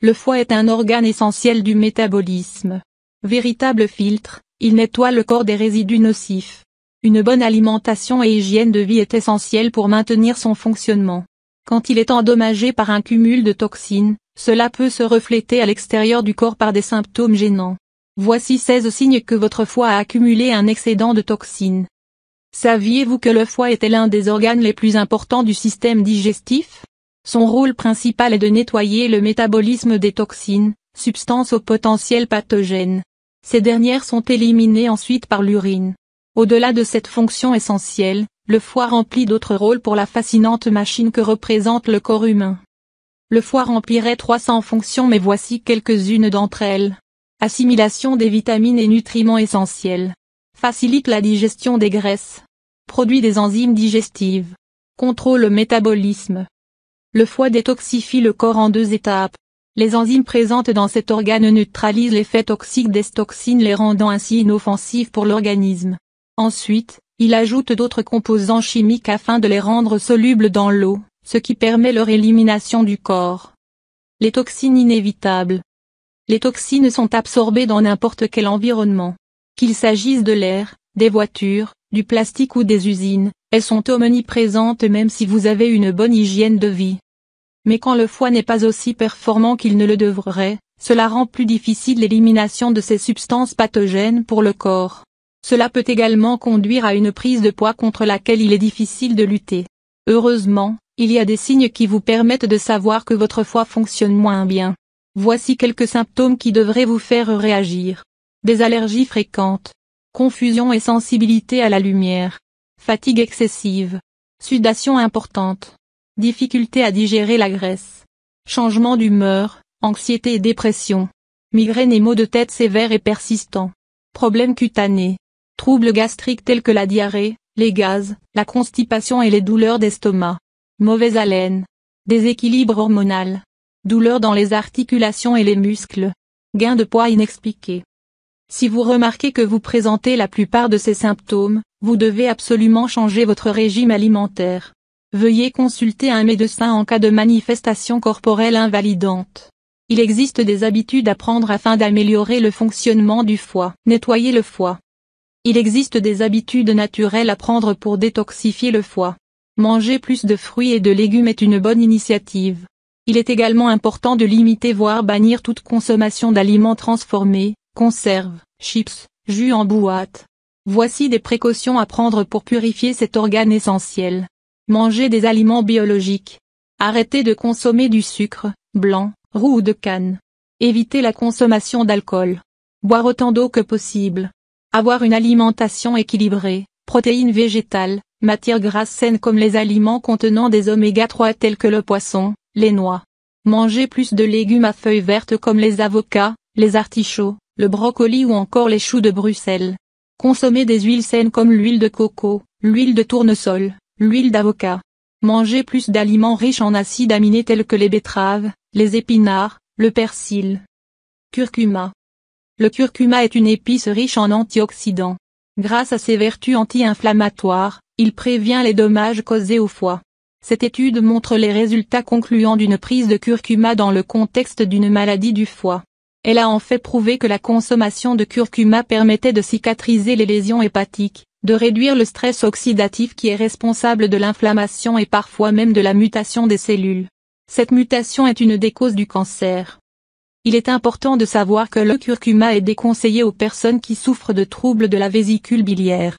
Le foie est un organe essentiel du métabolisme. Véritable filtre, il nettoie le corps des résidus nocifs. Une bonne alimentation et hygiène de vie est essentielle pour maintenir son fonctionnement. Quand il est endommagé par un cumul de toxines, cela peut se refléter à l'extérieur du corps par des symptômes gênants. Voici 16 signes que votre foie a accumulé un excédent de toxines. Saviez-vous que le foie était l'un des organes les plus importants du système digestif? Son rôle principal est de nettoyer le métabolisme des toxines, substances au potentiel pathogène. Ces dernières sont éliminées ensuite par l'urine. Au-delà de cette fonction essentielle, le foie remplit d'autres rôles pour la fascinante machine que représente le corps humain. Le foie remplirait 300 fonctions mais voici quelques-unes d'entre elles. Assimilation des vitamines et nutriments essentiels. Facilite la digestion des graisses. Produit des enzymes digestives. Contrôle le métabolisme. Le foie détoxifie le corps en 2 étapes. Les enzymes présentes dans cet organe neutralisent l'effet toxique des toxines les rendant ainsi inoffensives pour l'organisme. Ensuite, il ajoute d'autres composants chimiques afin de les rendre solubles dans l'eau, ce qui permet leur élimination du corps. Les toxines inévitables. Les toxines sont absorbées dans n'importe quel environnement. Qu'il s'agisse de l'air, des voitures, du plastique ou des usines, elles sont omniprésentes même si vous avez une bonne hygiène de vie. Mais quand le foie n'est pas aussi performant qu'il ne le devrait, cela rend plus difficile l'élimination de ces substances pathogènes pour le corps. Cela peut également conduire à une prise de poids contre laquelle il est difficile de lutter. Heureusement, il y a des signes qui vous permettent de savoir que votre foie fonctionne moins bien. Voici quelques symptômes qui devraient vous faire réagir. Des allergies fréquentes. Confusion et sensibilité à la lumière. Fatigue excessive. Sudation importante. Difficulté à digérer la graisse. Changement d'humeur, anxiété et dépression. Migraine et maux de tête sévères et persistants. Problèmes cutanés. Troubles gastriques tels que la diarrhée, les gaz, la constipation et les douleurs d'estomac. Mauvaise haleine. Déséquilibre hormonal. Douleurs dans les articulations et les muscles. Gain de poids inexpliqué. Si vous remarquez que vous présentez la plupart de ces symptômes, vous devez absolument changer votre régime alimentaire. Veuillez consulter un médecin en cas de manifestation corporelle invalidante. Il existe des habitudes à prendre afin d'améliorer le fonctionnement du foie. Nettoyer le foie. Il existe des habitudes naturelles à prendre pour détoxifier le foie. Manger plus de fruits et de légumes est une bonne initiative. Il est également important de limiter voire bannir toute consommation d'aliments transformés, conserves, chips, jus en boîte. Voici des précautions à prendre pour purifier cet organe essentiel. Manger des aliments biologiques. Arrêtez de consommer du sucre, blanc, roux ou de canne. Évitez la consommation d'alcool. Boire autant d'eau que possible. Avoir une alimentation équilibrée, protéines végétales, matières grasses saines comme les aliments contenant des oméga 3 tels que le poisson, les noix. Manger plus de légumes à feuilles vertes comme les avocats, les artichauts, le brocoli ou encore les choux de Bruxelles. Consommer des huiles saines comme l'huile de coco, l'huile de tournesol, l'huile d'avocat. Manger plus d'aliments riches en acides aminés tels que les betteraves, les épinards, le persil. Curcuma. Le curcuma est une épice riche en antioxydants. Grâce à ses vertus anti-inflammatoires, il prévient les dommages causés au foie. Cette étude montre les résultats concluants d'une prise de curcuma dans le contexte d'une maladie du foie. Elle a en fait prouvé que la consommation de curcuma permettait de cicatriser les lésions hépatiques, de réduire le stress oxydatif qui est responsable de l'inflammation et parfois même de la mutation des cellules. Cette mutation est une des causes du cancer. Il est important de savoir que le curcuma est déconseillé aux personnes qui souffrent de troubles de la vésicule biliaire.